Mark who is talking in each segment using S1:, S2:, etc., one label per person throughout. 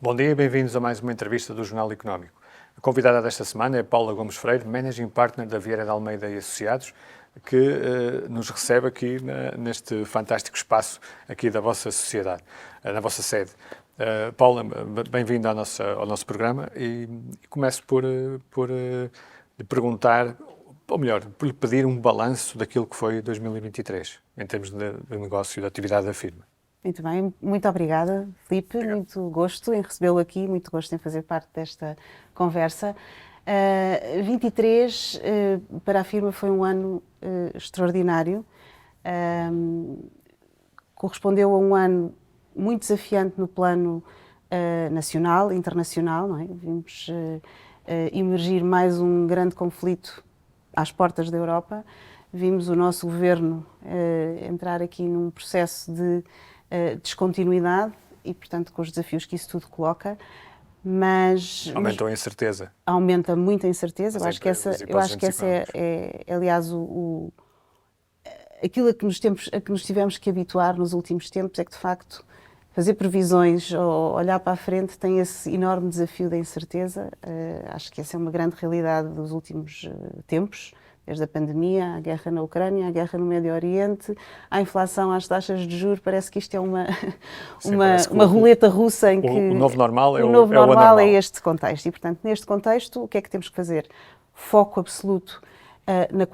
S1: Bom dia e bem-vindos a mais uma entrevista do Jornal Económico. A convidada desta semana é Paula Gomes Freire, Managing Partner da Vieira de Almeida e Associados, que nos recebe aqui neste fantástico espaço aqui da vossa sociedade, na vossa sede. Paula, bem-vinda ao nosso programa e começo por lhe perguntar, ou melhor, por lhe pedir um balanço daquilo que foi 2023, em termos de negócio e de atividade da firma.
S2: Muito bem, muito obrigada, Filipe. Obrigado. Muito gosto em recebê-lo aqui, muito gosto em fazer parte desta conversa. 23 para a firma foi um ano extraordinário. Correspondeu a um ano muito desafiante no plano nacional, internacional, não é? Vimos emergir mais um grande conflito às portas da Europa. Vimos o nosso governo entrar aqui num processo de descontinuidade e, portanto, com os desafios que isso tudo coloca, mas...
S1: Aumentou a incerteza.
S2: Aumenta muito a incerteza. Eu acho que essa é aliás, aquilo a que nos tivemos que habituar nos últimos tempos é que, de facto, fazer previsões ou olhar para a frente tem esse enorme desafio da incerteza. Acho que essa é uma grande realidade dos últimos tempos. Desde a pandemia, a guerra na Ucrânia, a guerra no Médio Oriente, a inflação, às taxas de juros, parece que isto é uma roleta russa em que...
S1: O novo normal é o
S2: novo normal
S1: anormal.
S2: É este contexto. E, portanto, neste contexto, o que é que temos que fazer? Foco absoluto na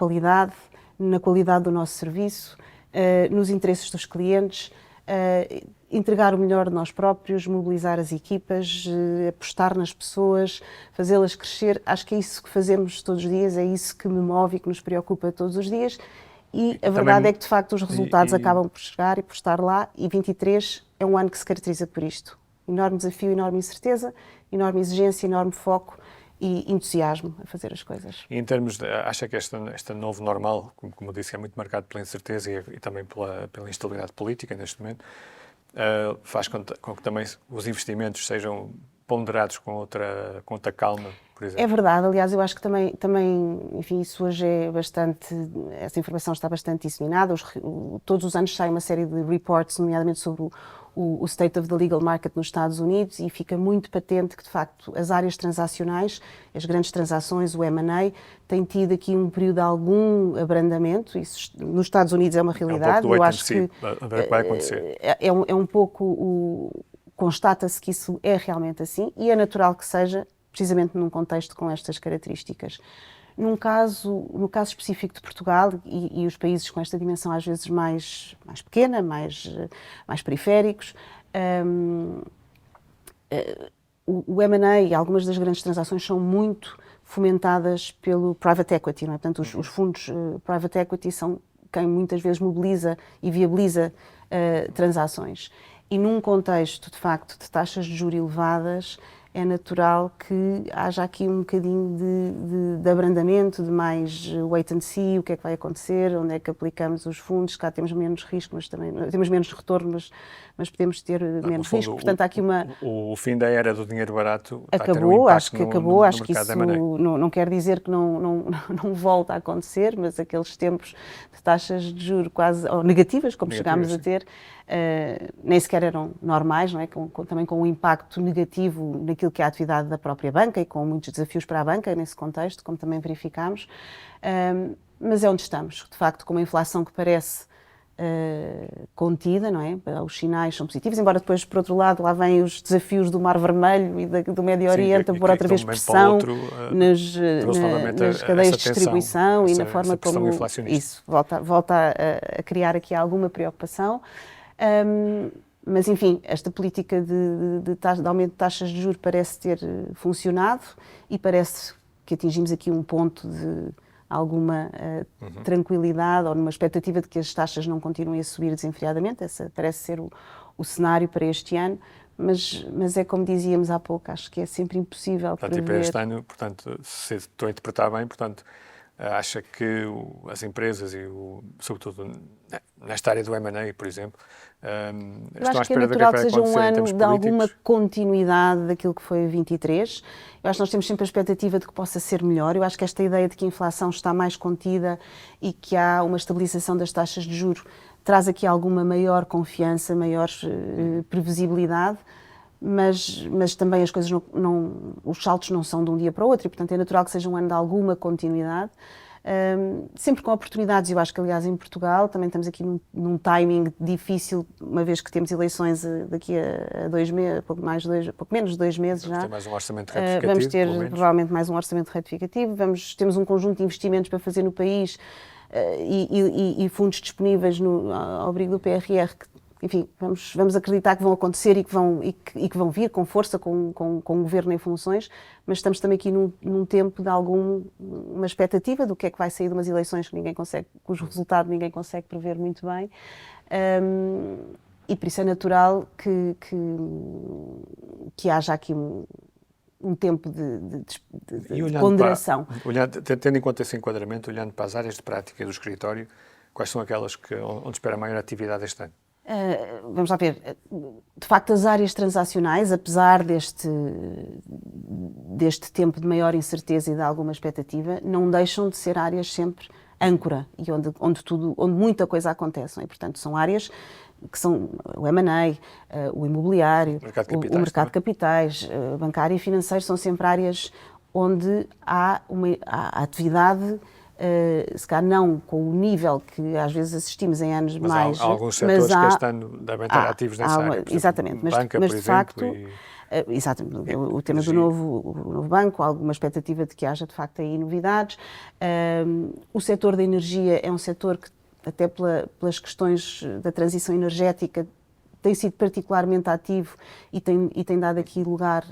S2: qualidade do nosso serviço, nos interesses dos clientes, entregar o melhor de nós próprios, mobilizar as equipas, apostar nas pessoas, fazê-las crescer. Acho que é isso que fazemos todos os dias, é isso que me move e que nos preocupa todos os dias. E a verdade é que, de facto, os resultados acabam por chegar e por estar lá. E 23 é um ano que se caracteriza por isto. Enorme desafio, enorme incerteza, enorme exigência, enorme foco e entusiasmo a fazer as coisas.
S1: E em termos de... Acha que este novo normal, como disse, é muito marcado pela incerteza e também pela instabilidade política neste momento, faz com que também os investimentos sejam ponderados com outra calma, por exemplo?
S2: É verdade, aliás, eu acho que também, enfim, isso hoje é bastante, essa informação está bastante disseminada, todos os anos sai uma série de reports, nomeadamente sobre o State of the Legal Market nos Estados Unidos, e fica muito patente que, de facto, as áreas transacionais, as grandes transações, o M&A, têm tido aqui um período de algum abrandamento. Isso nos Estados Unidos é uma realidade.
S1: Eu acho que vai acontecer.
S2: É um pouco constata-se que isso é realmente assim, e é natural que seja, precisamente num contexto com estas características. No caso específico de Portugal e os países com esta dimensão às vezes mais pequena, mais periféricos, o M&A e algumas das grandes transações são muito fomentadas pelo private equity, não é? Portanto, os fundos private equity são quem muitas vezes mobiliza e viabiliza transações. E num contexto, de facto, de taxas de juros elevadas, é natural que haja aqui um bocadinho de abrandamento, de mais wait and see, o que é que vai acontecer, onde é que aplicamos os fundos, cá temos menos risco, mas também temos menos retorno, mas podemos ter menos risco. Portanto, há aqui
S1: o fim da era do dinheiro barato
S2: acabou, acho que acabou, acho que isso não quer dizer que não volta a acontecer, mas aqueles tempos de taxas de juros quase ou negativas, como chegámos a ter, nem sequer eram normais, não é? Também com um impacto negativo naquilo que é a atividade da própria banca e com muitos desafios para a banca nesse contexto, como também verificámos, mas é onde estamos, de facto, com uma inflação que parece contida, não é? Os sinais são positivos, embora depois, por outro lado, lá vêm os desafios do Mar Vermelho e do Médio Oriente a pôr outra vez pressão nas cadeias de distribuição e na forma como isso volta a criar aqui alguma preocupação. Mas, enfim, esta política de aumento de taxas de juros parece ter funcionado e parece que atingimos aqui um ponto de alguma tranquilidade ou numa expectativa de que as taxas não continuem a subir desenfreadamente. Esse parece ser o cenário para este ano, mas é como dizíamos há pouco, acho que é sempre impossível prever.
S1: E para este ano, portanto, se estou a interpretar bem, portanto, acha que as empresas e, sobretudo, nesta área do M&A, por exemplo, estão à espera do que vai acontecer em termos políticos?
S2: Eu acho que é natural que seja um ano de alguma continuidade daquilo que foi 23. Eu acho que nós temos sempre a expectativa de que possa ser melhor. Eu acho que esta ideia de que a inflação está mais contida e que há uma estabilização das taxas de juros traz aqui alguma maior confiança, maior previsibilidade. mas também as coisas os saltos não são de um dia para o outro e, portanto, é natural que seja um ano de alguma continuidade. Sempre com oportunidades. Eu acho que, aliás, em Portugal também estamos aqui num timing difícil, uma vez que temos eleições daqui a 2 meses, pouco menos de 2 meses já.
S1: Vamos ter mais um orçamento retificativo,
S2: vamos ter provavelmente mais um orçamento retificativo, temos um conjunto de investimentos para fazer no país e fundos disponíveis ao abrigo do PRR que, enfim, vamos acreditar que vão acontecer e que vão vir com força com o governo em funções, mas estamos também aqui num tempo de uma expectativa do que é que vai sair de umas eleições cujo resultado ninguém consegue prever muito bem. E por isso é natural que haja aqui um tempo de ponderação.
S1: Tendo em conta esse enquadramento, olhando para as áreas de prática do escritório, quais são aquelas onde espera maior atividade este ano?
S2: Vamos lá ver. De facto, as áreas transacionais, apesar deste tempo de maior incerteza e de alguma expectativa, não deixam de ser áreas sempre âncora e onde muita coisa acontece. Não é? Portanto, são áreas que são o M&A, o imobiliário, o mercado de capitais, bancário e financeiro, são sempre áreas onde há atividade. Se calhar não com o nível que às vezes assistimos em anos mais...
S1: Há alguns setores que este ano devem estar ativos nessa área.
S2: Exatamente,
S1: banca,
S2: mas
S1: por
S2: de facto...
S1: Exatamente,
S2: o tema do novo banco, alguma expectativa de que haja de facto aí novidades. O setor da energia é um setor que, até pelas questões da transição energética, tem sido particularmente ativo e tem dado aqui lugar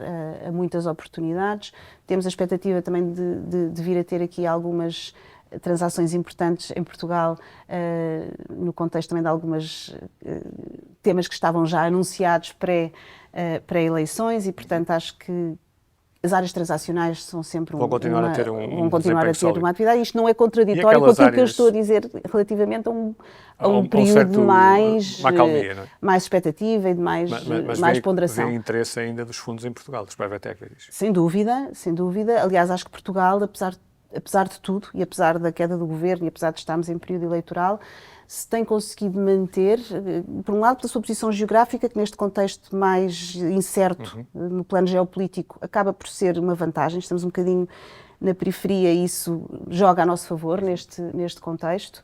S2: a muitas oportunidades. Temos a expectativa também de vir a ter aqui algumas transações importantes em Portugal, no contexto também de alguns temas que estavam já anunciados pré-eleições e, portanto, acho que as áreas transacionais são sempre
S1: vão continuar a ter
S2: uma atividade. Isto não é contraditório com aquilo que eu estou a dizer relativamente a um período mais expectativa e de mais ponderação.
S1: Mas vê interesse ainda dos fundos em Portugal, dos private equities?
S2: Sem dúvida. Aliás, acho que Portugal, apesar de tudo, e apesar da queda do governo, e apesar de estarmos em período eleitoral, se tem conseguido manter, por um lado, pela sua posição geográfica, que neste contexto mais incerto, no plano geopolítico, acaba por ser uma vantagem. Estamos um bocadinho na periferia e isso joga a nosso favor neste contexto.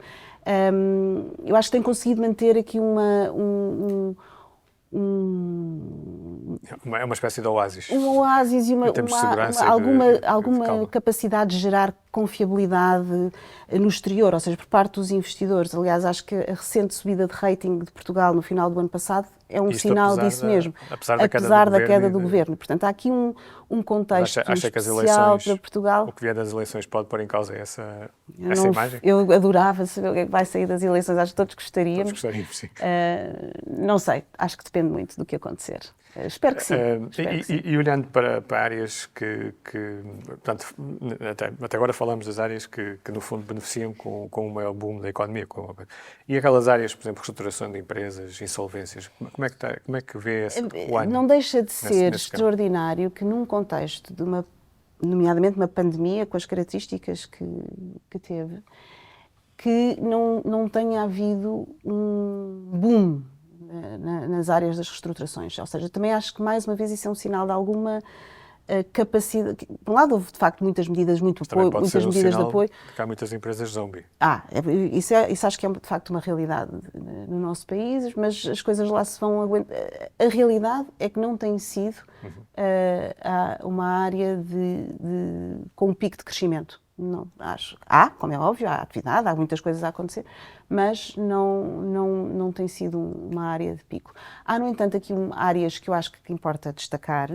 S2: Eu acho que tem conseguido manter aqui
S1: é uma espécie de oásis.
S2: Um oásis e alguma capacidade de gerar confiabilidade no exterior, ou seja, por parte dos investidores. Aliás, acho que a recente subida de rating de Portugal no final do ano passado é um sinal disso mesmo, apesar da queda do governo. Portanto, há aqui um contexto especial para Portugal.
S1: O que vier das eleições pode pôr em causa essa imagem?
S2: Eu adorava saber o que é que vai sair das eleições, acho que todos gostaríamos.
S1: Sim.
S2: Não sei, acho que depende muito do que acontecer. Espero que sim.
S1: E olhando para áreas portanto, até agora falamos das áreas que no fundo beneficiam com o maior boom da economia. E aquelas áreas, por exemplo, reestruturação de empresas, insolvências, como é que vê o ano?
S2: Não deixa de ser extraordinário que num contexto nomeadamente uma pandemia com as características que teve, que não tenha havido um boom nas áreas das reestruturações. Ou seja, também acho que, mais uma vez, isso é um sinal de alguma capacidade. Por um lado, houve, de facto, muitas medidas de apoio.
S1: Que há muitas empresas zombie.
S2: Isso acho que é, de facto, uma realidade no nosso país, mas as coisas lá se vão aguentar. A realidade é que não tem sido uma área com um pico de crescimento. Não, acho. Como é óbvio, há atividade, há muitas coisas a acontecer, mas não tem sido uma área de pico. Há, no entanto, aqui áreas que eu acho que importa destacar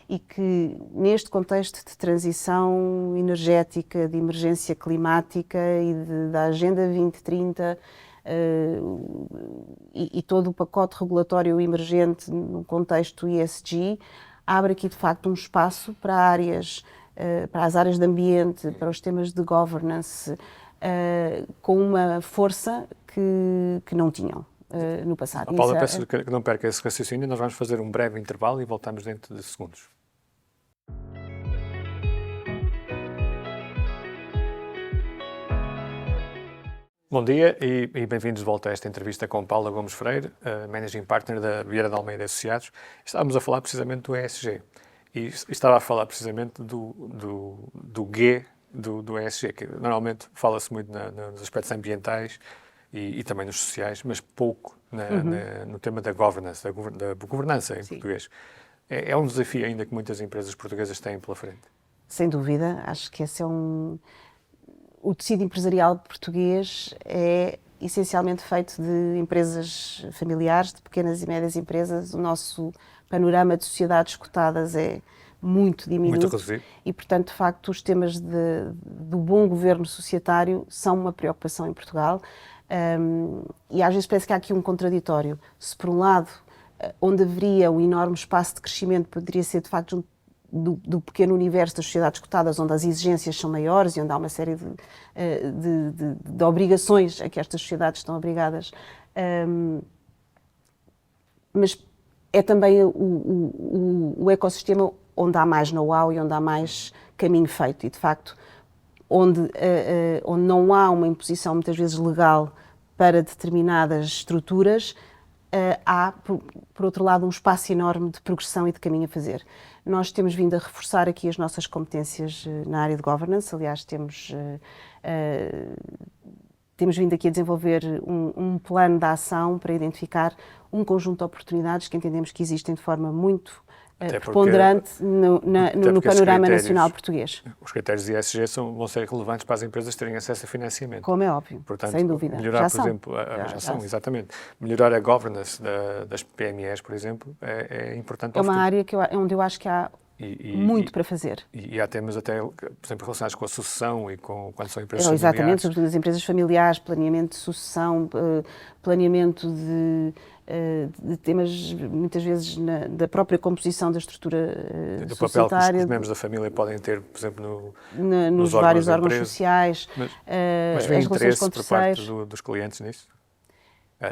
S2: e que, neste contexto de transição energética, de emergência climática e da Agenda 2030 e todo o pacote regulatório emergente no contexto ESG, abre aqui, de facto, um espaço para as áreas de ambiente, para os temas de governance, com uma força que não tinham no passado.
S1: Paula, peço que não perca esse raciocínio. Nós vamos fazer um breve intervalo e voltamos dentro de segundos. Bom dia e bem-vindos de volta a esta entrevista com Paula Gomes Freire, Managing Partner da Vieira de Almeida Associados. Estávamos a falar precisamente do ESG e estava a falar precisamente do G do ESG, que normalmente fala-se muito nos aspectos ambientais e também nos sociais, mas pouco no tema da governance, da governança em português. É um desafio ainda que muitas empresas portuguesas têm pela frente.
S2: Sem dúvida, acho que esse é o tecido empresarial português é essencialmente feito de empresas familiares, de pequenas e médias empresas. O nosso panorama de sociedades cotadas é muito diminuto.
S1: Muito reduzido.
S2: E, portanto, de facto, os temas do bom governo societário são uma preocupação em Portugal. E às vezes parece que há aqui um contraditório. Se, por um lado, onde haveria um enorme espaço de crescimento, poderia ser, de facto, do pequeno universo das sociedades cotadas, onde as exigências são maiores e onde há uma série de obrigações a que estas sociedades estão obrigadas. Mas é também o ecossistema onde há mais know-how e onde há mais caminho feito. E, de facto, onde não há uma imposição, muitas vezes, legal para determinadas estruturas, há, por outro lado, um espaço enorme de progressão e de caminho a fazer. Nós temos vindo a reforçar aqui as nossas competências na área de governance. Aliás, temos vindo aqui a desenvolver um plano de ação para identificar um conjunto de oportunidades que entendemos que existem de forma muito preponderante no panorama nacional português.
S1: Os critérios de ESG vão ser relevantes para as empresas terem acesso a financiamento.
S2: Como é óbvio,
S1: portanto,
S2: sem dúvida.
S1: Melhorar, por exemplo, exatamente. Melhorar a governance das PMEs, por exemplo, é importante para o futuro.
S2: É uma área onde eu acho que há muito para fazer.
S1: E há temas até, por exemplo, relacionados com a sucessão e quando são empresas familiares.
S2: Exatamente, sobretudo as empresas familiares, planeamento de sucessão, planeamento de temas, muitas vezes, da própria composição da estrutura
S1: do
S2: societária.
S1: papel que os membros da família podem ter, por exemplo,
S2: nos vários órgãos sociais,
S1: mas vem
S2: as relações com
S1: por parte
S2: terceiros.
S1: dos clientes nisso?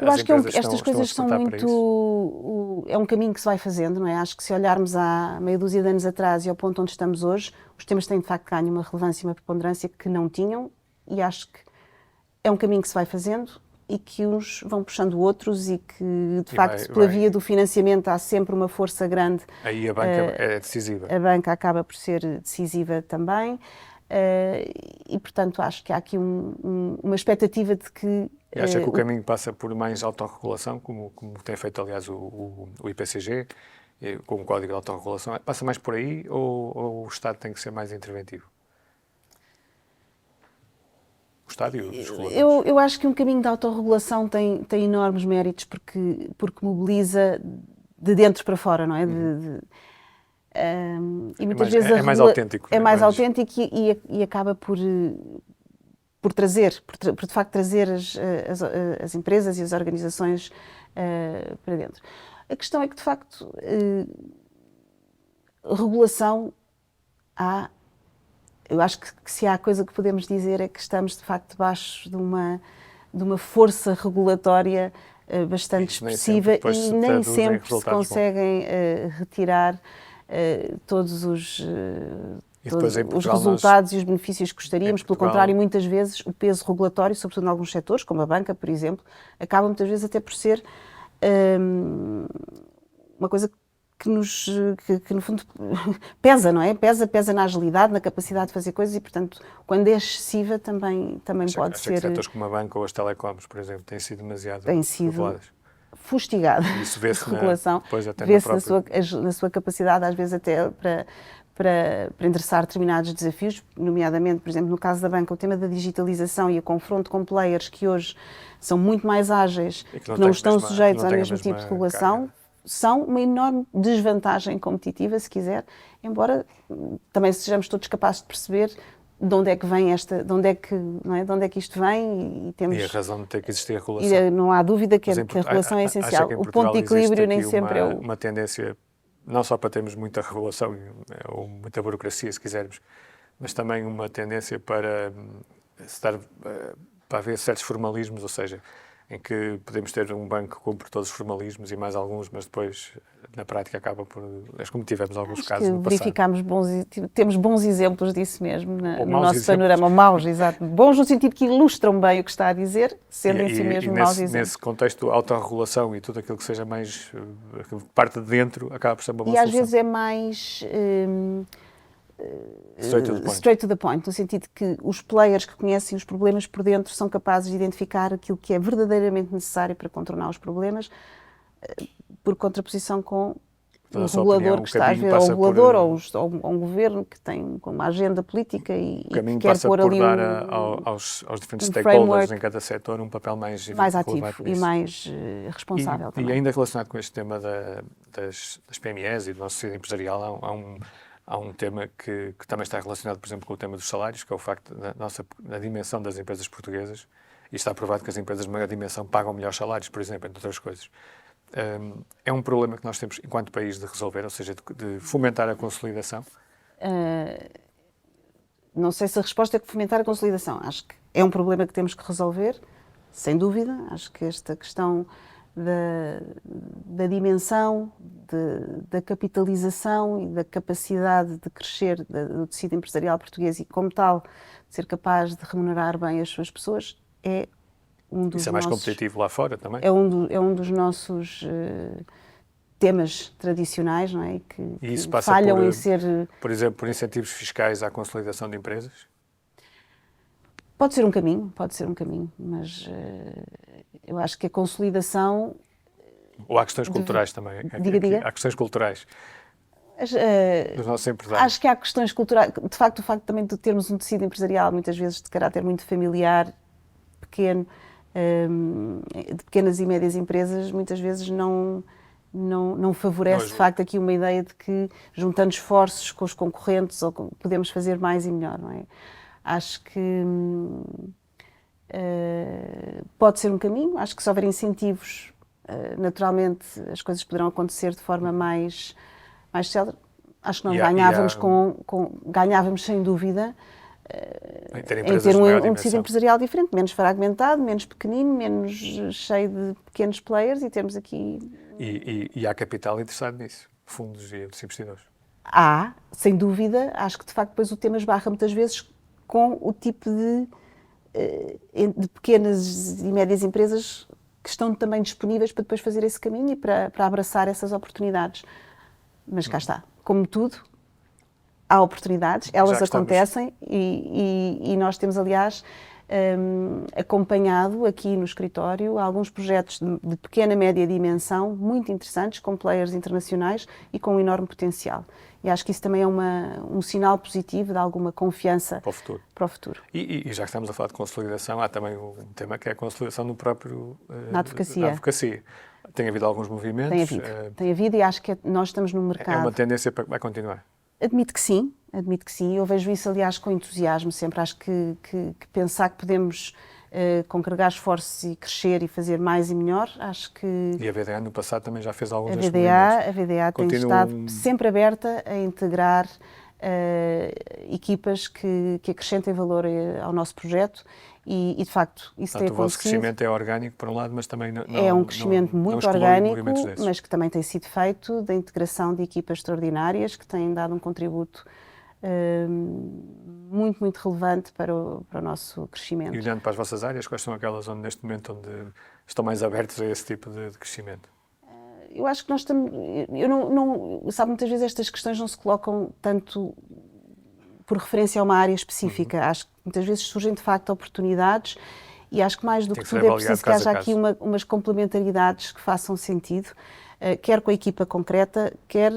S2: Eu acho que estas coisas são muito... É um caminho que se vai fazendo, não é? Acho que se olharmos há meia dúzia de anos atrás e ao ponto onde estamos hoje, os temas têm, de facto, ganho uma relevância e uma preponderância que não tinham, e acho que é um caminho que se vai fazendo e que uns vão puxando outros e que, de facto, pela via do financiamento há sempre uma força grande.
S1: Aí a banca é decisiva.
S2: A banca acaba por ser decisiva também e, portanto, acho que há aqui uma expectativa de que...
S1: E acha que o caminho passa por mais autorregulação, como tem feito, aliás, o IPCG, com o Código de Autorregulação? Passa mais por aí ou o Estado tem que ser mais interventivo? O Estado e os reguladores?
S2: Eu acho que um caminho de autorregulação tem enormes méritos porque mobiliza de dentro para fora, não é? E muitas vezes
S1: é mais autêntico.
S2: É mais autêntico e acaba por trazer, de facto, trazer as empresas e as organizações para dentro. A questão é que, de facto, regulação há. Eu acho que se há coisa que podemos dizer é que estamos, de facto, debaixo de uma força regulatória bastante expressiva e nem sempre se conseguem retirar todos os resultados e os benefícios que gostaríamos. Pelo contrário, muitas vezes o peso regulatório, sobretudo em alguns setores, como a banca, por exemplo, acaba muitas vezes até por ser uma coisa que no fundo pesa, não é? Pesa na agilidade, na capacidade de fazer coisas e, portanto, quando é excessiva também pode ser...
S1: Que setores como a banca ou as telecoms, por exemplo, têm sido demasiado reguladas.
S2: Fustigada.
S1: Isso vê-se
S2: regulação, na sua capacidade, às vezes até para endereçar determinados desafios, nomeadamente, por exemplo, no caso da banca, o tema da digitalização e o confronto com players que hoje são muito mais ágeis, que não estão sujeitos ao mesmo tipo de regulação, são uma enorme desvantagem competitiva, se quiser, embora também sejamos todos capazes de perceber de onde é que vem de onde é que isto vem
S1: e a razão de ter que existir a regulação.
S2: E não há dúvida que a regulação é essencial. O ponto de equilíbrio nem sempre é
S1: uma tendência, não só para termos muita regulação ou muita burocracia, se quisermos, mas também uma tendência para haver certos formalismos, ou seja, em que podemos ter um banco que cumpre todos os formalismos e mais alguns, mas depois, na prática, acaba por... É como tivemos alguns casos no passado.
S2: Verificámos temos bons exemplos disso mesmo no nosso
S1: exemplos.
S2: panorama. Maus, exato. Bons no sentido que ilustram bem o que está a dizer, sendo em si mesmo maus exemplos.
S1: Nesse contexto, a autorregulação e tudo aquilo que seja mais parte de dentro, acaba por ser uma boa
S2: solução.
S1: solução.
S2: E às vezes é mais...
S1: straight
S2: to the point, no sentido que os players que conhecem os problemas por dentro são capazes de identificar aquilo que é verdadeiramente necessário para contornar os problemas, por contraposição com um regulador que está a ver, ou um regulador ou um governo que tem uma agenda política e que quer pôr ali
S1: aos diferentes stakeholders em cada setor um papel mais
S2: ativo e mais responsável também.
S1: E ainda relacionado com este tema das PMEs e do nosso tecido empresarial, há um tema que também está relacionado, por exemplo, com o tema dos salários, que é o facto da dimensão das empresas portuguesas, e está provado que as empresas de maior dimensão pagam melhores salários, por exemplo, entre outras coisas. É um problema que nós temos, enquanto país, de resolver, ou seja, de fomentar a consolidação?
S2: Não sei se a resposta é fomentar a consolidação. Acho que é um problema que temos que resolver, sem dúvida. Acho que esta questão da dimensão, da capitalização e da capacidade de crescer do tecido empresarial português e, como tal, ser capaz de remunerar bem as suas pessoas é um dos
S1: Isso é mais competitivo lá fora também?
S2: É um dos nossos temas tradicionais, não é? Que
S1: isso passa
S2: falham em ser...
S1: Por exemplo, por incentivos fiscais à consolidação de empresas?
S2: Pode ser um caminho, mas eu acho que a consolidação...
S1: Ou há questões culturais também?
S2: Diga.
S1: Há questões culturais dos nossos empresários?
S2: Acho que há questões culturais. De facto, o facto também de termos um tecido empresarial, muitas vezes de caráter muito familiar, pequeno, de pequenas e médias empresas, muitas vezes não favorece, de facto, aqui uma ideia de que, juntando esforços com os concorrentes, podemos fazer mais e melhor, não é? Acho que pode ser um caminho. Acho que se houver incentivos, naturalmente as coisas poderão acontecer de forma mais célere. Acho que nós ganhávamos sem dúvida em ter um tecido empresarial diferente, menos fragmentado, menos pequenino, menos cheio de pequenos players, e temos aqui...
S1: E há capital interessado nisso, fundos e outros investidores?
S2: Há, sem dúvida. Acho que de facto depois o tema esbarra muitas vezes com o tipo de pequenas e médias empresas que estão também disponíveis para depois fazer esse caminho e para abraçar essas oportunidades. Mas cá está, como tudo, há oportunidades, elas acontecem e nós temos, aliás, acompanhado aqui no escritório alguns projetos de pequena, média dimensão, muito interessantes, com players internacionais e com um enorme potencial. E acho que isso também é um sinal positivo de alguma confiança para o futuro.
S1: E já que estamos a falar de consolidação, há também um tema que é a consolidação no próprio...
S2: na advocacia.
S1: Tem havido alguns movimentos?
S2: Tem havido, e acho que nós estamos no mercado...
S1: É uma tendência para que vai continuar?
S2: Admito que sim. Eu vejo isso, aliás, com entusiasmo sempre. Acho que pensar que podemos congregar esforços e crescer e fazer mais e melhor, acho que...
S1: E a VDA no passado também já fez alguns
S2: destes movimentos. A VDA tem estado sempre aberta a integrar equipas que acrescentem valor ao nosso projeto e de facto, isso tem acontecido. O vosso
S1: crescimento é orgânico, por um lado, mas também não
S2: é um crescimento muito orgânico, mas que também tem sido feito da integração de equipas extraordinárias que têm dado um contributo muito, muito relevante para o nosso crescimento.
S1: E olhando para as vossas áreas, quais são aquelas neste momento onde estão mais abertos a esse tipo de crescimento?
S2: Eu acho que nós estamos... sabe, muitas vezes estas questões não se colocam tanto por referência a uma área específica. Acho que muitas vezes surgem, de facto, oportunidades e acho que mais do que tudo é preciso que haja aqui umas complementaridades que façam sentido, quer com a equipa concreta, quer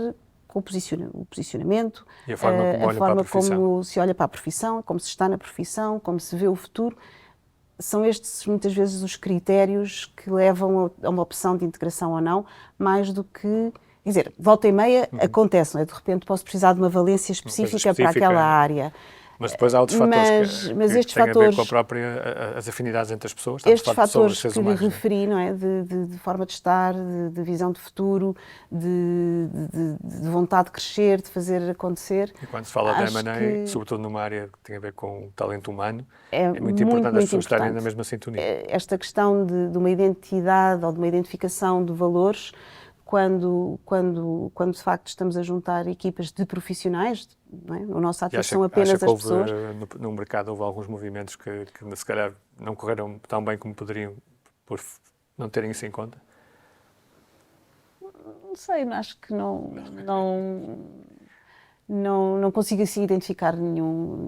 S2: com o posicionamento,
S1: e a forma
S2: como se olha para a profissão, como se está na profissão, como se vê o futuro. São estes, muitas vezes, os critérios que levam a uma opção de integração ou não, mais do que... Quer dizer, volta e meia acontece, não é? De repente posso precisar de uma valência específica para aquela área.
S1: Mas depois há outros fatores
S2: mas
S1: que
S2: estes
S1: têm
S2: fatores,
S1: a ver com as afinidades entre as pessoas.
S2: estes fatores que lhe
S1: humanos,
S2: referi, não é? De forma de estar, de visão de futuro, de vontade de crescer, de fazer acontecer.
S1: E quando se fala de
S2: Acho
S1: M&A,
S2: que
S1: sobretudo numa área que tem a ver com o talento humano,
S2: é
S1: é muito importante as pessoas estarem na
S2: importante.
S1: mesma sintonia.
S2: Esta questão de uma identidade ou de uma identificação de valores, quando de facto estamos a juntar equipas de profissionais, não é? O nosso
S1: E
S2: ativo são apenas
S1: acha que
S2: as pessoas.
S1: no mercado houve alguns movimentos que se calhar não correram tão bem como poderiam por não terem isso em conta?
S2: Não sei, acho que não consigo assim identificar nenhum.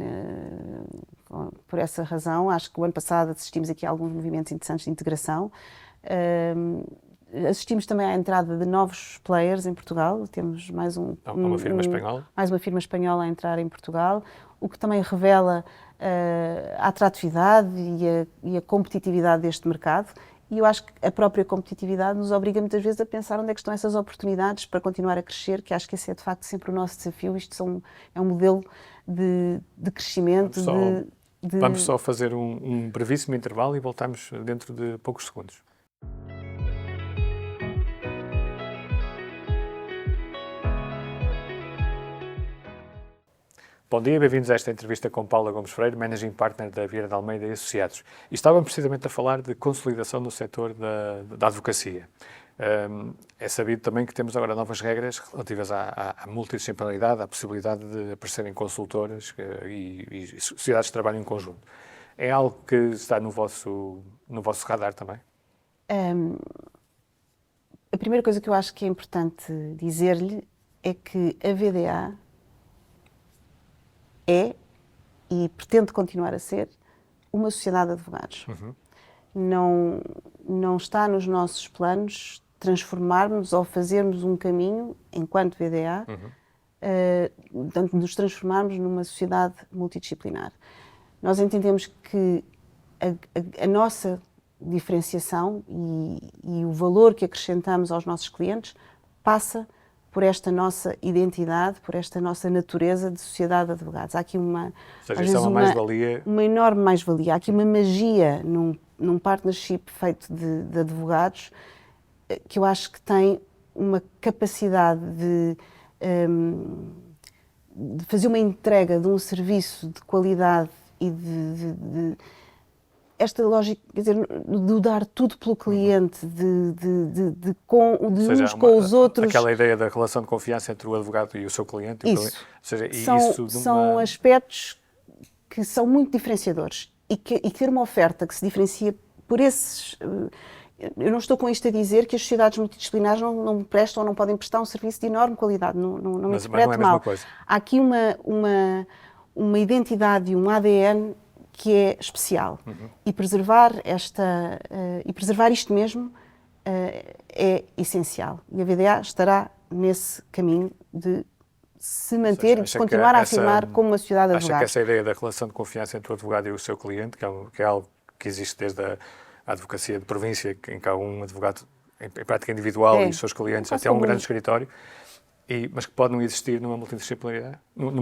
S2: Por essa razão, acho que o ano passado assistimos aqui a alguns movimentos interessantes de integração. Assistimos também à entrada de novos players em Portugal. Temos mais
S1: Uma firma espanhola.
S2: Mais uma firma espanhola a entrar em Portugal, o que também revela a atratividade e a competitividade deste mercado. E eu acho que a própria competitividade nos obriga muitas vezes a pensar onde é que estão essas oportunidades para continuar a crescer, que acho que esse é de facto sempre o nosso desafio. Isto é um modelo de crescimento.
S1: Vamos só fazer um brevíssimo intervalo e voltamos dentro de poucos segundos. Bom dia, bem-vindos a esta entrevista com Paula Gomes Freire, Managing Partner da Vieira de Almeida e Associados. E estávamos precisamente a falar de consolidação no setor da advocacia. É sabido também que temos agora novas regras relativas à multidisciplinaridade, à possibilidade de aparecerem consultoras e sociedades de trabalho em conjunto. É algo que está no vosso radar também?
S2: A primeira coisa que eu acho que é importante dizer-lhe é que a VDA é e pretende continuar a ser uma sociedade de advogados. Não está nos nossos planos transformarmos ou fazermos um caminho, enquanto VDA, portanto, nos transformarmos numa sociedade multidisciplinar. Nós entendemos que a nossa diferenciação e o valor que acrescentamos aos nossos clientes passa por esta nossa identidade, por esta nossa natureza de sociedade de advogados. Há aqui
S1: Ou seja, isso é uma mais-valia.
S2: Uma enorme mais-valia. Há aqui uma magia num partnership feito de advogados que eu acho que tem uma capacidade de fazer uma entrega de um serviço de qualidade e esta lógica, quer dizer, de dar tudo pelo cliente, uns com os outros.
S1: Aquela ideia da relação de confiança entre o advogado e o seu cliente.
S2: São aspectos que são muito diferenciadores e ter uma oferta que se diferencia por esses. Eu não estou com isto a dizer que as sociedades multidisciplinares não prestam ou não podem prestar um serviço de enorme qualidade, não me interprete mal. Há aqui uma identidade e um ADN que é especial. E preservar isto mesmo é essencial. E a VDA estará nesse caminho de se manter e de continuar a afirmar como uma sociedade de advogados.
S1: Acha que essa ideia da relação de confiança entre o advogado e o seu cliente, que é algo que existe desde a advocacia de província, em que há um advogado em prática individual e os seus clientes até um grande escritório, mas que pode não existir numa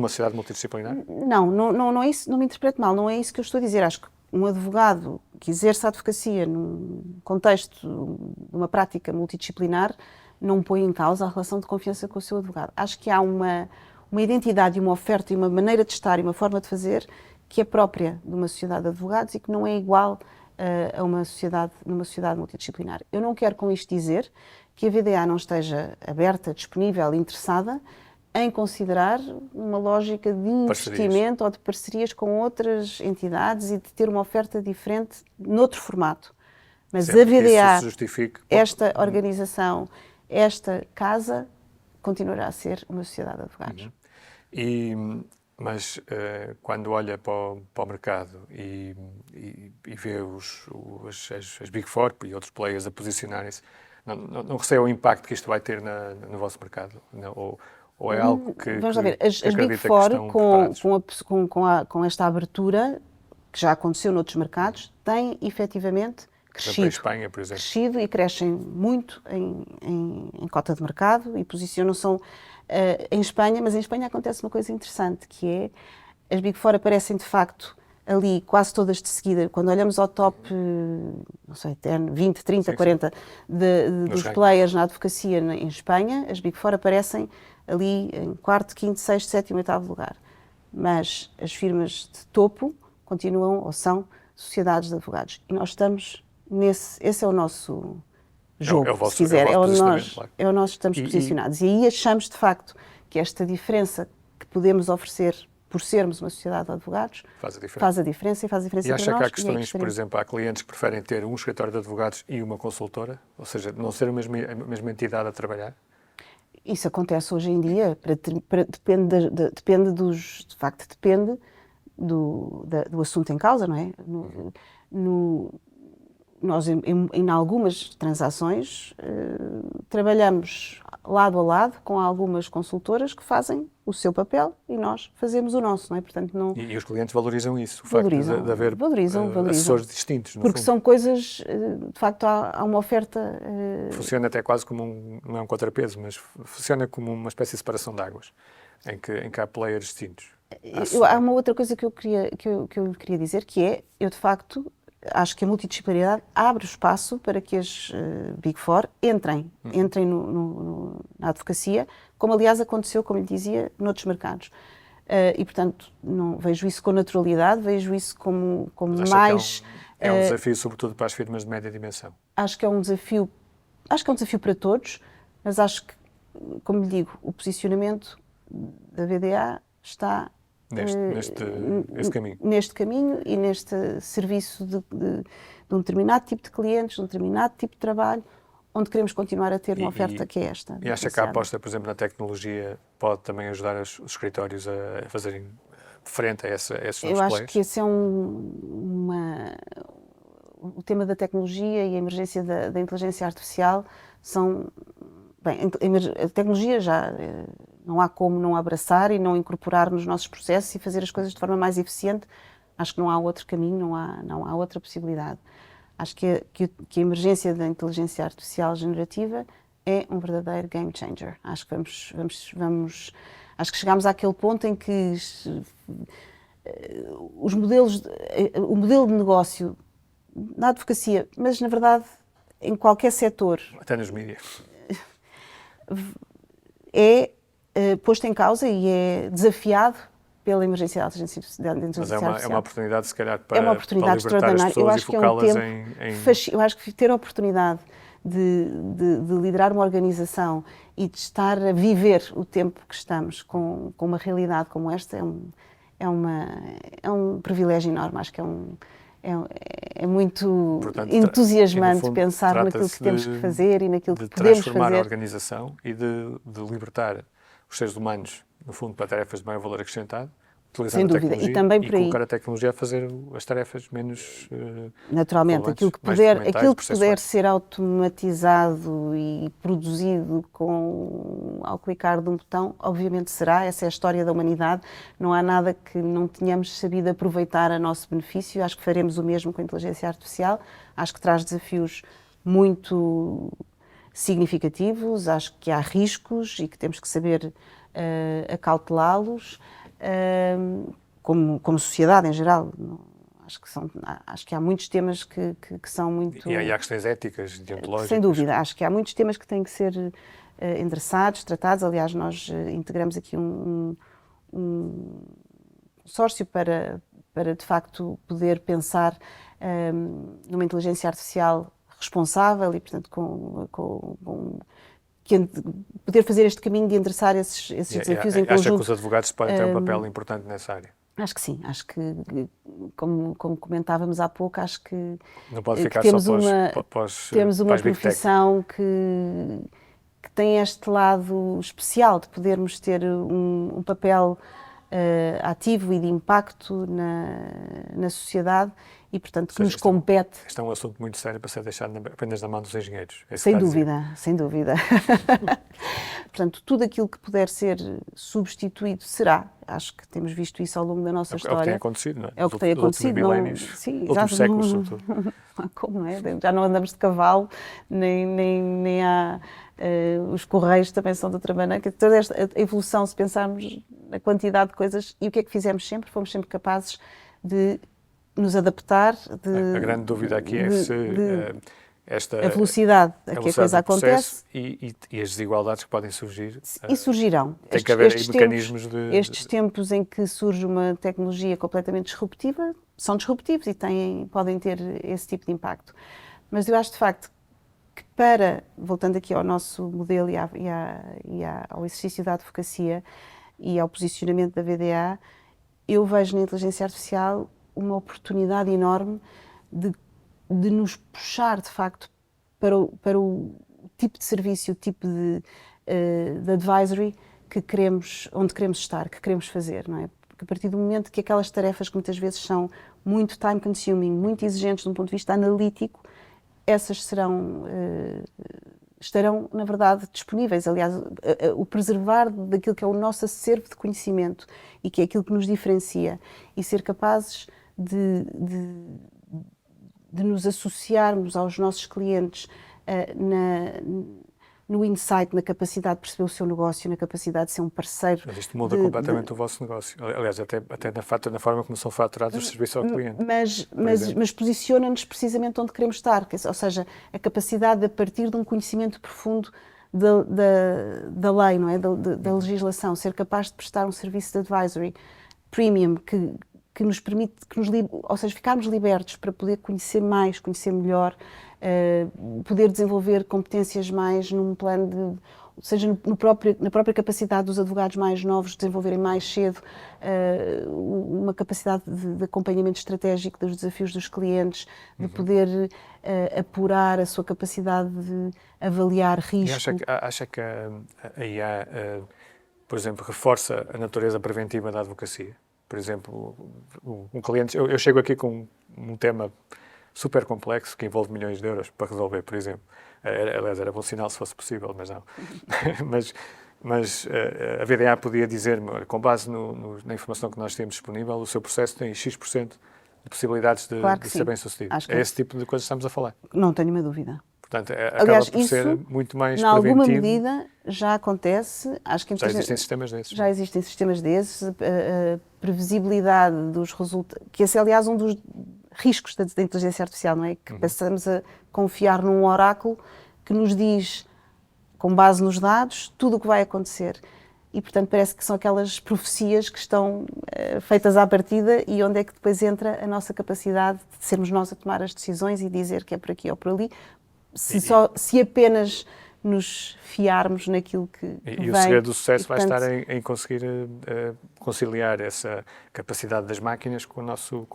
S1: sociedade multidisciplinar?
S2: Não é isso, não me interprete mal, não é isso que eu estou a dizer. Acho que um advogado que exerce a advocacia num contexto de uma prática multidisciplinar não põe em causa a relação de confiança com o seu advogado. Acho que há uma identidade, uma oferta e uma maneira de estar e uma forma de fazer que é própria de uma sociedade de advogados e que não é igual numa sociedade multidisciplinar. Eu não quero com isto dizer que a VDA não esteja aberta, disponível, interessada em considerar uma lógica de investimento ou de parcerias com outras entidades e de ter uma oferta diferente noutro formato. Mas a VDA, esta organização, esta casa, continuará a ser uma sociedade de advogados.
S1: Mas quando olha para o mercado e vê as Big Four e outros players a posicionarem-se, não receia o impacto que isto vai ter no vosso mercado? Ou é algo que
S2: vamos lá ver, as Big Four, com esta abertura, que já aconteceu noutros mercados, têm efetivamente crescido.
S1: Em Espanha, por exemplo.
S2: Crescido e crescem muito em cota de mercado e posicionam-se em Espanha, mas em Espanha acontece uma coisa interessante, que é As Big Four aparecem, de facto, ali quase todas de seguida. Quando olhamos ao top, não sei, 10, 20, 30,
S1: Sim,
S2: 40 dos players na advocacia em Espanha, as Big Four aparecem ali em quarto, quinto, sexto, sétimo, oitavo lugar. Mas as firmas de topo continuam ou são sociedades de advogados. E nós estamos esse é o nosso jogo,
S1: é o vosso,
S2: se quiser.
S1: é o vosso posicionamento, claro.
S2: É o nós estamos posicionados. E aí achamos, de facto, que esta diferença que podemos oferecer por sermos uma sociedade de advogados faz a diferença
S1: e
S2: para nós.
S1: E acha que há questões, por exemplo, há clientes que preferem ter um escritório de advogados e uma consultora? Ou seja, não ser a mesma entidade a trabalhar?
S2: Isso acontece hoje em dia, depende de facto, depende do assunto em causa, não é? Nós, em algumas transações, trabalhamos lado a lado com algumas consultoras que fazem o seu papel e nós fazemos o nosso, não é? Portanto, não...
S1: E os clientes valorizam isso, o
S2: valorizam,
S1: facto de haver
S2: valorizam.
S1: assessores distintos, no
S2: porque
S1: fundo.
S2: são coisas, de facto, há uma oferta...
S1: Funciona até quase como não é um contrapeso, mas funciona como uma espécie de separação de águas, em que há players distintos.
S2: Há uma outra coisa que eu queria dizer, que é, eu de facto... Acho que a multidisciplinaridade abre o espaço para que as Big Four entrem na advocacia, como aliás aconteceu, como lhe dizia, noutros mercados. E, portanto, não vejo isso com naturalidade, vejo isso como mais...
S1: É um desafio, sobretudo, para as firmas de média dimensão.
S2: Acho que é um desafio para todos, mas acho que, como lhe digo, o posicionamento da VDA está... Neste caminho e neste serviço de um determinado tipo de clientes, de um determinado tipo de trabalho, onde queremos continuar a ter uma oferta que é esta.
S1: E acha que a aposta, por exemplo, na tecnologia pode também ajudar os escritórios a fazerem frente a esses novos players?
S2: Eu acho que esse é o tema da tecnologia e a emergência da inteligência artificial são... Bem, a tecnologia já não há como não abraçar e não incorporar nos nossos processos e fazer as coisas de forma mais eficiente. Acho que não há outro caminho, não há outra possibilidade. Acho que a emergência da inteligência artificial generativa é um verdadeiro game changer. Acho que acho que chegamos àquele ponto em que o modelo de negócio na advocacia, mas na verdade em qualquer setor,
S1: até nos mídias,
S2: é posto em causa e é desafiado pela emergência da inteligência artificial.
S1: Mas é uma oportunidade, se calhar, para,
S2: é uma oportunidade
S1: para libertar as pessoas
S2: eu acho
S1: e focá-las
S2: eu acho que ter a oportunidade de liderar uma organização e de estar a viver o tempo que estamos com uma realidade como esta é um privilégio enorme. Acho que é muito entusiasmante, fundo, pensar naquilo que temos que fazer e naquilo que podemos fazer.
S1: De transformar a organização e de libertar os seres humanos, no fundo, para tarefas de maior valor acrescentado, utilizando a tecnologia
S2: e também por aí,
S1: colocar a tecnologia a fazer as tarefas menos
S2: naturalmente, aquilo que puder ser automatizado e produzido ao clicar de um botão, obviamente será. Essa é a história da humanidade. Não há nada que não tenhamos sabido aproveitar a nosso benefício. Acho que faremos o mesmo com a inteligência artificial. Acho que traz desafios muito significativos. Acho que há riscos e que temos que saber acautelá-los. Como sociedade em geral, acho que há muitos temas que são muito...
S1: E há questões éticas, deontológicas.
S2: Sem dúvida, acho que há muitos temas que têm que ser endereçados, tratados. Aliás, nós integramos aqui um consórcio para de facto poder pensar numa inteligência artificial responsável e, portanto, poder fazer este caminho de endereçar esses desafios em conjunto.
S1: Acha que os advogados podem ter um papel importante nessa área?
S2: Acho que sim. Acho que, como comentávamos há pouco, acho que
S1: não pode ficar
S2: temos
S1: só
S2: temos uma profissão que tem este lado especial de podermos ter um papel ativo e de impacto na sociedade e, portanto, que nos compete.
S1: Este é um assunto muito sério para ser deixado apenas na mão dos engenheiros.
S2: Sem dúvida, sem dúvida. Portanto, tudo aquilo que puder ser substituído será. Acho que temos visto isso ao longo da nossa história.
S1: É o que tem acontecido, não é?
S2: É o que tem acontecido.
S1: Sim, últimos séculos, sobretudo.
S2: Como não é? Já não andamos de cavalo, nem há... os correios também são de outra maneira. Toda esta evolução, se pensarmos na quantidade de coisas. E o que é que fizemos sempre? Fomos sempre capazes de nos adaptar.
S1: A grande dúvida aqui é se
S2: a velocidade a que a coisa acontece
S1: e as desigualdades que podem surgir.
S2: E surgirão.
S1: Tem que haver aí mecanismos de...
S2: Estes tempos em que surge uma tecnologia completamente disruptiva, são disruptivos e podem ter esse tipo de impacto. Mas eu acho, de facto, que voltando aqui ao nosso modelo ao exercício da advocacia e ao posicionamento da VDA, eu vejo na inteligência artificial uma oportunidade enorme de nos puxar, de facto, para o tipo de serviço, o tipo de advisory onde queremos estar, que queremos fazer, não é? Porque a partir do momento que aquelas tarefas que muitas vezes são muito time-consuming, muito exigentes de um ponto de vista analítico, essas estarão, na verdade, disponíveis. Aliás, o preservar daquilo que é o nosso acervo de conhecimento e que é aquilo que nos diferencia e ser capazes de nos associarmos aos nossos clientes no insight, na capacidade de perceber o seu negócio, na capacidade de ser um parceiro.
S1: Mas isto muda completamente o vosso negócio. Aliás, até na forma como são faturados os serviços ao cliente.
S2: Mas posiciona-nos precisamente onde queremos estar. Ou seja, a capacidade de, a partir de um conhecimento profundo da lei, não é? Da legislação, ser capaz de prestar um serviço de advisory premium que nos permite, ou seja, ficarmos libertos para poder conhecer mais, conhecer melhor, poder desenvolver competências mais num plano seja na própria capacidade dos advogados mais novos de desenvolverem mais cedo uma capacidade de acompanhamento estratégico dos desafios dos clientes, de poder apurar a sua capacidade de avaliar risco.
S1: E acha que a IA, por exemplo, reforça a natureza preventiva da advocacia? Por exemplo, um cliente... Eu chego aqui com um tema super complexo que envolve milhões de euros para resolver, por exemplo. Aliás, era bom sinal se fosse possível, mas não. mas a VDA podia dizer-me, com base na informação que nós temos disponível, o seu processo tem X% de possibilidades de ser bem sucedido. É esse tipo de coisa que estamos a falar.
S2: Não tenho uma dúvida.
S1: Portanto, aliás, acaba por ser muito mais preventivo.
S2: Em alguma medida já acontece. Acho que
S1: já existem sistemas desses.
S2: Já existem sistemas desses. A previsibilidade dos resultados, que esse é, aliás, um dos riscos da inteligência artificial, não é? Que passamos a confiar num oráculo que nos diz, com base nos dados, tudo o que vai acontecer. E, portanto, parece que são aquelas profecias que estão feitas à partida e onde é que depois entra a nossa capacidade de sermos nós a tomar as decisões e dizer que é por aqui ou por ali, se apenas nos fiarmos naquilo que vem.
S1: E o segredo do sucesso vai estar em conseguir conciliar essa capacidade das máquinas com o nosso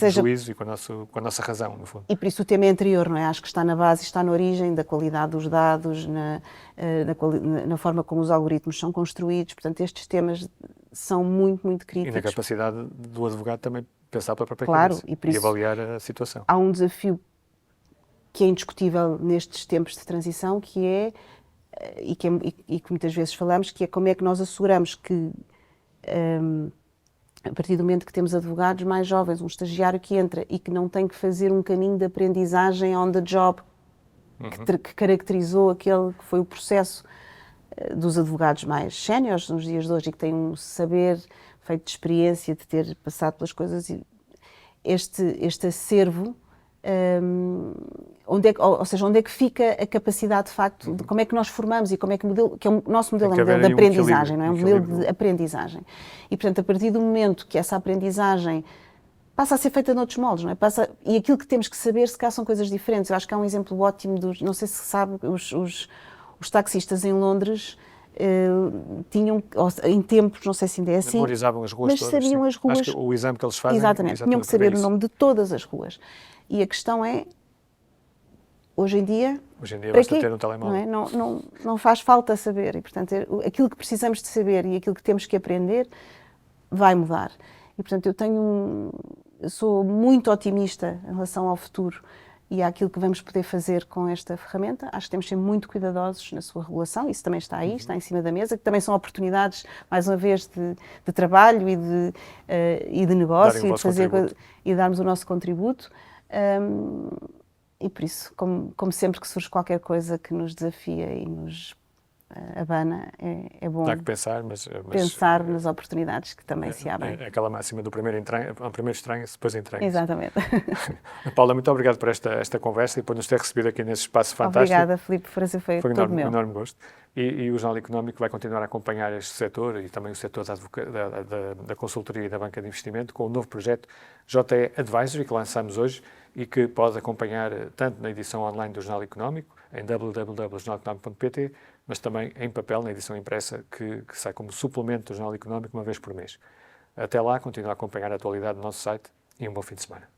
S1: juízo e com a nossa razão, no fundo.
S2: E por isso o tema é anterior, não é? Acho que está na base, está na origem da qualidade dos dados, na forma como os algoritmos são construídos. Portanto, estes temas são muito, muito críticos.
S1: E na capacidade do advogado também pensar pela própria
S2: cabeça
S1: e avaliar a situação.
S2: Há um desafio que é indiscutível nestes tempos de transição, que muitas vezes falamos, que é como é que nós asseguramos que, a partir do momento que temos advogados mais jovens, um estagiário que entra e que não tem que fazer um caminho de aprendizagem on the job, que caracterizou aquele que foi o processo dos advogados mais séniores nos dias de hoje e que têm um saber feito de experiência, de ter passado pelas coisas, este acervo, onde é que fica a capacidade de facto de como é que nós formamos e como é que o nosso modelo é um modelo de aprendizagem, não é? Um modelo de aprendizagem. E, portanto, a partir do momento que essa aprendizagem passa a ser feita noutros moldes, não é? E aquilo que temos que saber, se cá são coisas diferentes. Eu acho que há um exemplo ótimo não sei se sabe, os taxistas em Londres tinham, em tempos, não sei se ainda é assim,
S1: memorizavam as ruas
S2: mas
S1: todas,
S2: sabiam
S1: sim.
S2: as ruas.
S1: Acho que o exame que eles fazem...
S2: Exatamente, tinham que saber o nome de todas as ruas. E a questão é, hoje em dia
S1: basta ter um telemóvel.
S2: Não faz falta saber. E, portanto, aquilo que precisamos de saber e aquilo que temos que aprender vai mudar. E, portanto, eu sou muito otimista em relação ao futuro e àquilo que vamos poder fazer com esta ferramenta. Acho que temos de ser muito cuidadosos na sua regulação. Isso também está aí, está em cima da mesa, que também são oportunidades, mais uma vez, de trabalho e de negócio e darmos o nosso contributo. E por isso, como sempre que surge qualquer coisa que nos desafia e nos abana, é bom
S1: Dá que pensar, mas
S2: pensar nas oportunidades que também se abrem.
S1: é aquela máxima do primeiro estranha-se, depois entranha-se.
S2: Exatamente.
S1: Paula, muito obrigado por esta conversa e por nos ter recebido aqui nesse espaço fantástico.
S2: Obrigada, Filipe, o prazer foi
S1: Foi
S2: todo
S1: um
S2: meu.
S1: enorme gosto. E o Jornal Económico vai continuar a acompanhar este setor e também o setor da consultoria e da banca de investimento com o novo projeto JE Advisory que lançamos hoje e que pode acompanhar tanto na edição online do Jornal Económico, em www.jornaleconómico.pt, mas também em papel, na edição impressa, que sai como suplemento do Jornal Económico uma vez por mês. Até lá, continue a acompanhar a atualidade do nosso site e um bom fim de semana.